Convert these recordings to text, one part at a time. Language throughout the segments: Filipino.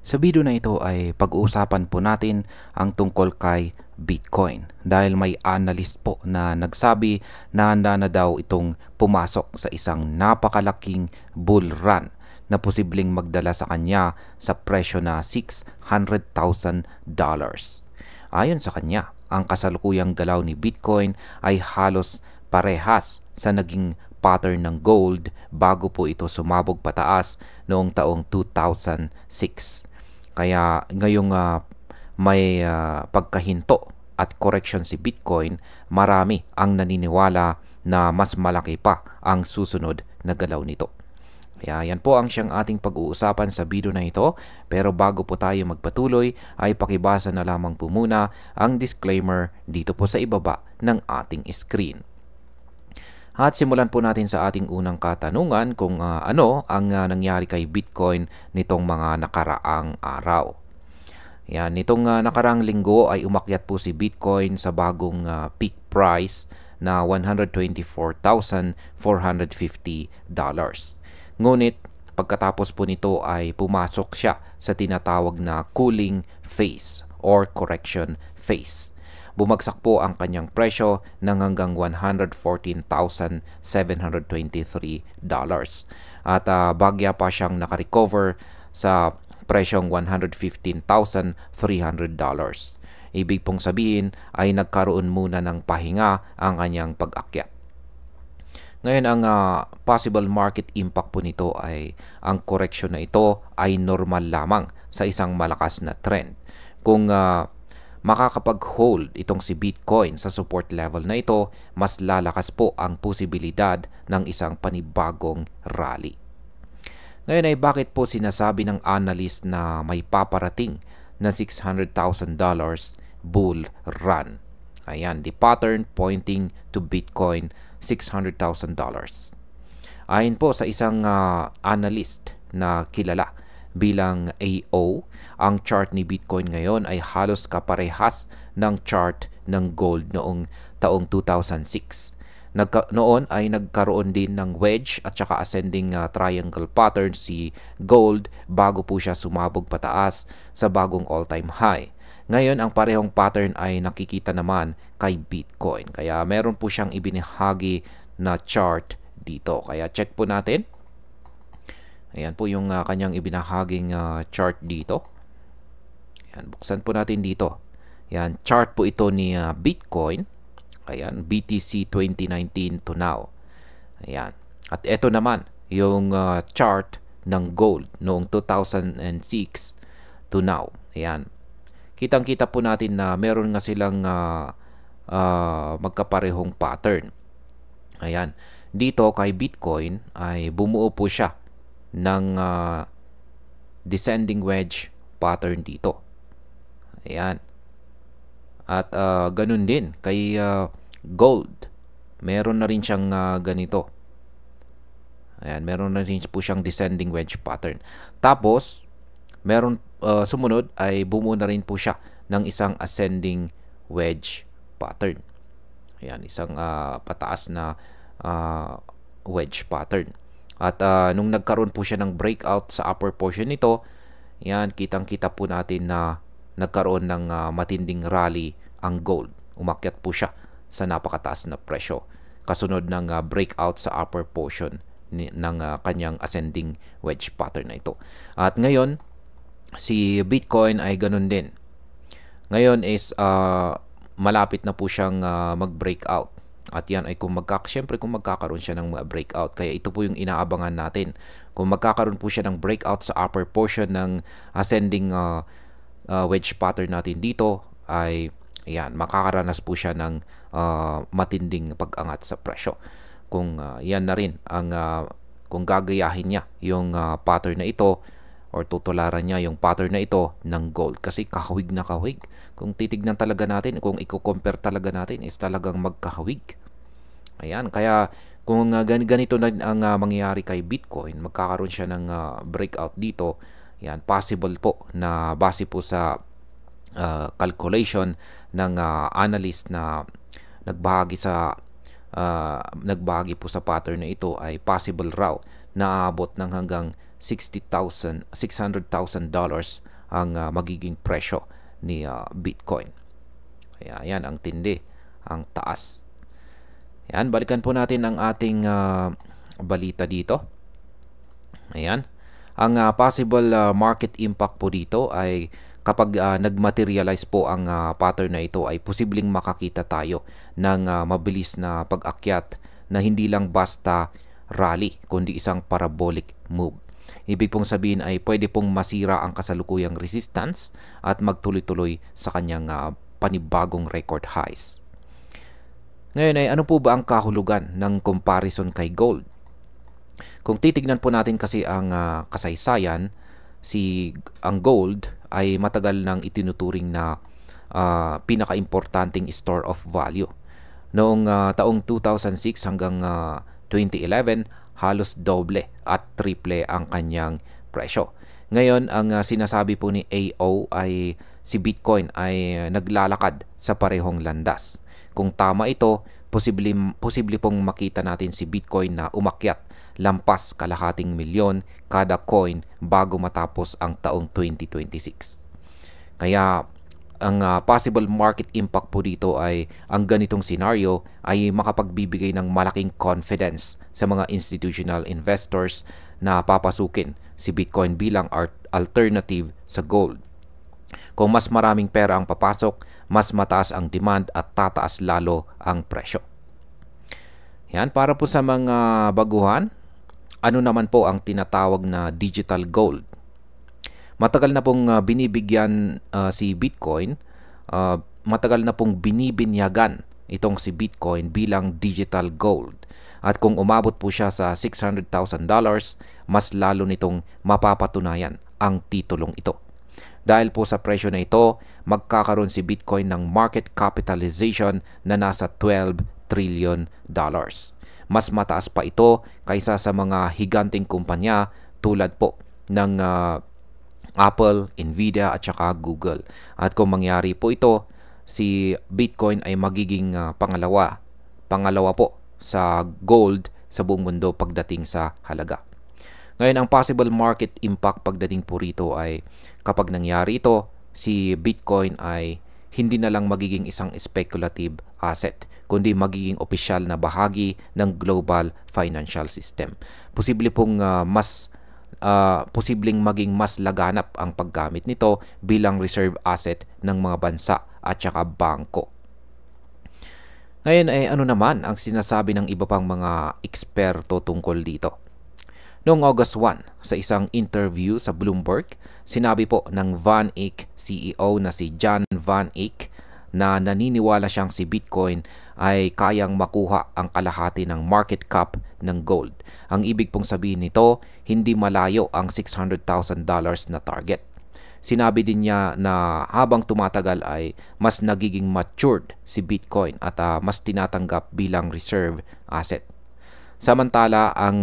Sa video na ito ay pag-uusapan po natin ang tungkol kay Bitcoin dahil may analyst po na nagsabi na handa na daw itong pumasok sa isang napakalaking bull run na posibleng magdala sa kanya sa presyo na $600,000. Ayon sa kanya, ang kasalukuyang galaw ni Bitcoin ay halos parehas sa naging pattern ng gold bago po ito sumabog pataas noong taong 2006. Kaya ngayong may pagkahinto at correction si Bitcoin, marami ang naniniwala na mas malaki pa ang susunod na galaw nito. Kaya yan po ang siyang ating pag-uusapan sa video na ito. Pero bago po tayo magpatuloy ay pakibasa na lamang po muna ang disclaimer dito po sa ibaba ng ating screen. At simulan po natin sa ating unang katanungan kung ano ang nangyari kay Bitcoin nitong mga nakaraang araw. Yan, nitong nakaraang linggo ay umakyat po si Bitcoin sa bagong peak price na $124,450. Ngunit pagkatapos po nito ay pumasok siya sa tinatawag na cooling phase or correction phase. Bumagsak po ang kanyang presyo ng hanggang $114,723 at bagya pa siyang nakarecover sa presyong $115,300. Ibig pong sabihin ay nagkaroon muna ng pahinga ang kanyang pag-akyat. Ngayon, ang possible market impact po nito ay ang correction na ito ay normal lamang sa isang malakas na trend. Kung makakapag-hold itong si Bitcoin sa support level na ito, mas lalakas po ang posibilidad ng isang panibagong rally. Ngayon ay bakit po sinasabi ng analyst na may paparating na $600,000 bull run? Ayan, the pattern pointing to Bitcoin, $600,000. Ayon po sa isang analyst na kilala bilang AO, ang chart ni Bitcoin ngayon ay halos kaparehas ng chart ng gold noong taong 2006. Noon ay nagkaroon din ng wedge at saka ascending triangle pattern si gold bago po siya sumabog pataas sa bagong all-time high. Ngayon, ang parehong pattern ay nakikita naman kay Bitcoin. Kaya meron po siyang ibinahagi na chart dito. Kaya check po natin. Ayan po yung kanyang ibinahaging chart dito. Ayan, buksan po natin dito. Ayan, chart po ito ni Bitcoin. Ayan, BTC 2019 to now. Ayan. At ito naman yung chart ng gold noong 2006 to now. Ayan. Kitang-kita po natin na meron nga silang magkaparehong pattern. Ayan. Dito kay Bitcoin ay bumuo po siya ng descending wedge pattern dito. Ayan. At ganun din kay gold. Meron na rin siyang ganito. Ayan, meron na rin po siyang descending wedge pattern. Tapos, meron sumunod ay bumuo na rin po siya ng isang ascending wedge pattern. Ayan, isang pataas na wedge pattern. At nung nagkaroon po siya ng breakout sa upper portion nito, yan, kitang-kita po natin na nagkaroon ng matinding rally ang gold. Umakyat po siya sa napakataas na presyo. Kasunod ng breakout sa upper portion ng kanyang ascending wedge pattern na ito. At ngayon, si Bitcoin ay ganun din. Ngayon is malapit na po siyang mag-breakout. At yan ay siyempre kung magkakaroon siya ng breakout. Kaya ito po yung inaabangan natin. Kung magkakaroon po siya ng breakout sa upper portion ng ascending wedge pattern natin dito, ay yan, makakaranas po siya ng matinding pag-angat sa presyo. Kung yan na rin ang kung gagayahin niya yung pattern na ito or tutularan niya yung pattern na ito ng gold, kasi kahawig na kahawig. Kung titignan talaga natin, kung i-compare talaga natin, is talagang magkahawig. Ayan, kaya kung ganito na ang mangyayari kay Bitcoin, magkakaroon siya ng breakout dito. Yan, possible po na base po sa calculation ng analyst na nagbahagi po sa pattern na ito, ay possible raw na aabot ng hanggang $600,000 ang magiging presyo ni Bitcoin. Kaya yan, ang tindi, ang taas. Yan, balikan po natin ang ating balita dito. Ayan. Ang possible market impact po dito ay kapag nagmaterialize po ang pattern na ito, ay posibleng makakita tayo ng mabilis na pag-akyat na hindi lang basta rally kundi isang parabolic move. Ibig pong sabihin ay pwede pong masira ang kasalukuyang resistance at magtuloy-tuloy sa kanyang panibagong record highs. Ngayon ay ano po ba ang kahulugan ng comparison kay gold? Kung titignan po natin kasi ang kasaysayan, ang gold ay matagal nang itinuturing na pinaka-importanting store of value. Noong taong 2006 hanggang 2011, halos doble at triple ang kanyang presyo. Ngayon, ang sinasabi po ni AO ay si Bitcoin ay naglalakad sa parehong landas. Kung tama ito, posible pong makita natin si Bitcoin na umakyat lampas kalahating milyon kada coin bago matapos ang taong 2026. Kaya ang possible market impact po dito ay ang ganitong scenario ay makapagbibigay ng malaking confidence sa mga institutional investors na papasukin si Bitcoin bilang alternative sa gold. Kung mas maraming pera ang papasok, mas mataas ang demand at tataas lalo ang presyo. Yan, para po sa mga baguhan, ano naman po ang tinatawag na digital gold? Matagal na pong binibigyan si Bitcoin, matagal na pong binibinyagan itong si Bitcoin bilang digital gold. At kung umabot po siya sa $600,000, mas lalo nitong mapapatunayan ang titulong ito. Dahil po sa presyo na ito, magkakaroon si Bitcoin ng market capitalization na nasa $12 trillion. Mas mataas pa ito kaysa sa mga higanting kumpanya tulad po ng Apple, Nvidia at saka Google. At kung mangyari po ito, si Bitcoin ay magiging pangalawa po sa gold sa buong mundo pagdating sa halaga. Ngayon, ang possible market impact pagdating po rito ay kapag nangyari ito, si Bitcoin ay hindi na lang magiging isang speculative asset, kundi magiging opisyal na bahagi ng global financial system. Posibleng maging mas laganap ang paggamit nito bilang reserve asset ng mga bansa at saka bangko. Ngayon ay ano naman ang sinasabi ng iba pang mga eksperto tungkol dito? Noong August 1, sa isang interview sa Bloomberg, sinabi po ng Van Eck CEO na si John Van Eck na naniniwala siyang si Bitcoin ay kayang makuha ang kalahati ng market cap ng gold. Ang ibig pong sabihin nito, hindi malayo ang $600,000 na target. Sinabi din niya na habang tumatagal ay mas nagiging matured si Bitcoin at mas tinatanggap bilang reserve asset. Samantala, ang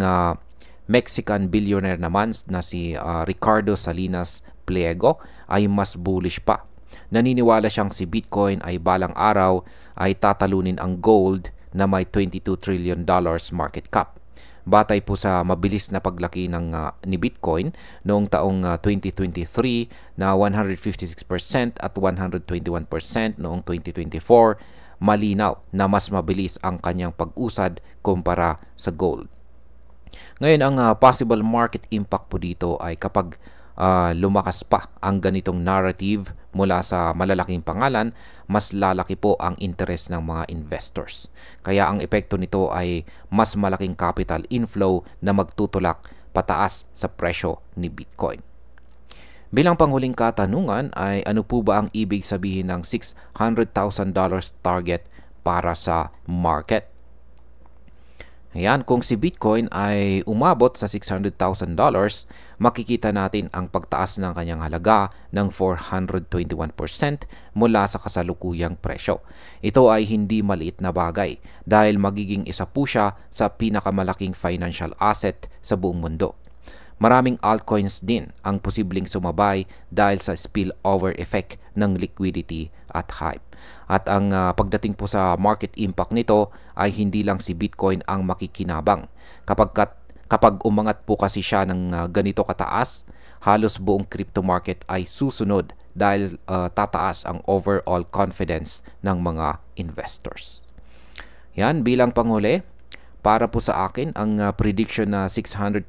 Mexican billionaire naman na si Ricardo Salinas Pliego ay mas bullish pa. Naniniwala siyang si Bitcoin ay balang araw ay tatalunin ang gold na may $22 trillion market cap. Batay po sa mabilis na paglaki ni Bitcoin noong taong 2023 na 156% at 121% noong 2024, malinaw na mas mabilis ang kanyang pag-usad kumpara sa gold. Ngayon, ang possible market impact po dito ay kapag lumakas pa ang ganitong narrative mula sa malalaking pangalan, mas lalaki po ang interest ng mga investors. Kaya ang epekto nito ay mas malaking capital inflow na magtutulak pataas sa presyo ni Bitcoin. Bilang panghuling katanungan ay ano po ba ang ibig sabihin ng $600,000 target para sa market? Ayan, kung si Bitcoin ay umabot sa $600,000, makikita natin ang pagtaas ng kanyang halaga ng 421% mula sa kasalukuyang presyo. Ito ay hindi maliit na bagay dahil magiging isa po siya sa pinakamalaking financial asset sa buong mundo. Maraming altcoins din ang posibleng sumabay dahil sa spillover effect ng liquidity at hype. At ang pagdating po sa market impact nito ay hindi lang si Bitcoin ang makikinabang. Kapag umangat po kasi siya ng ganito kataas, halos buong crypto market ay susunod dahil tataas ang overall confidence ng mga investors. Yan, bilang panghuli, para po sa akin, ang prediction na $600,000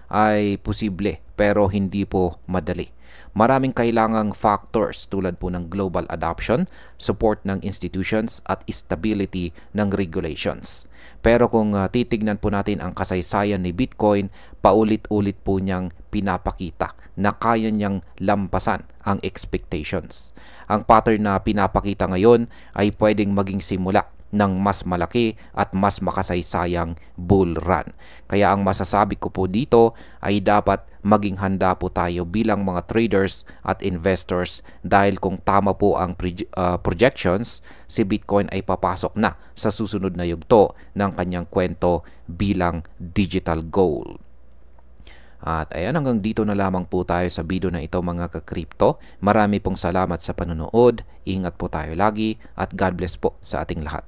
ay posible pero hindi po madali. Maraming kailangang factors tulad po ng global adoption, support ng institutions at stability ng regulations. Pero kung titignan po natin ang kasaysayan ni Bitcoin, paulit-ulit po niyang pinapakita na kaya niyang lampasan ang expectations. Ang pattern na pinapakita ngayon ay pwedeng maging simula ng mas malaki at mas makasaysayang bull run. Kaya ang masasabi ko po dito ay dapat maging handa po tayo bilang mga traders at investors dahil kung tama po ang projections, si Bitcoin ay papasok na sa susunod na yugto ng kanyang kwento bilang digital gold. At ayan, hanggang dito na lamang po tayo sa video na ito mga ka-crypto. Marami pong salamat sa panonood. Ingat po tayo lagi at God bless po sa ating lahat.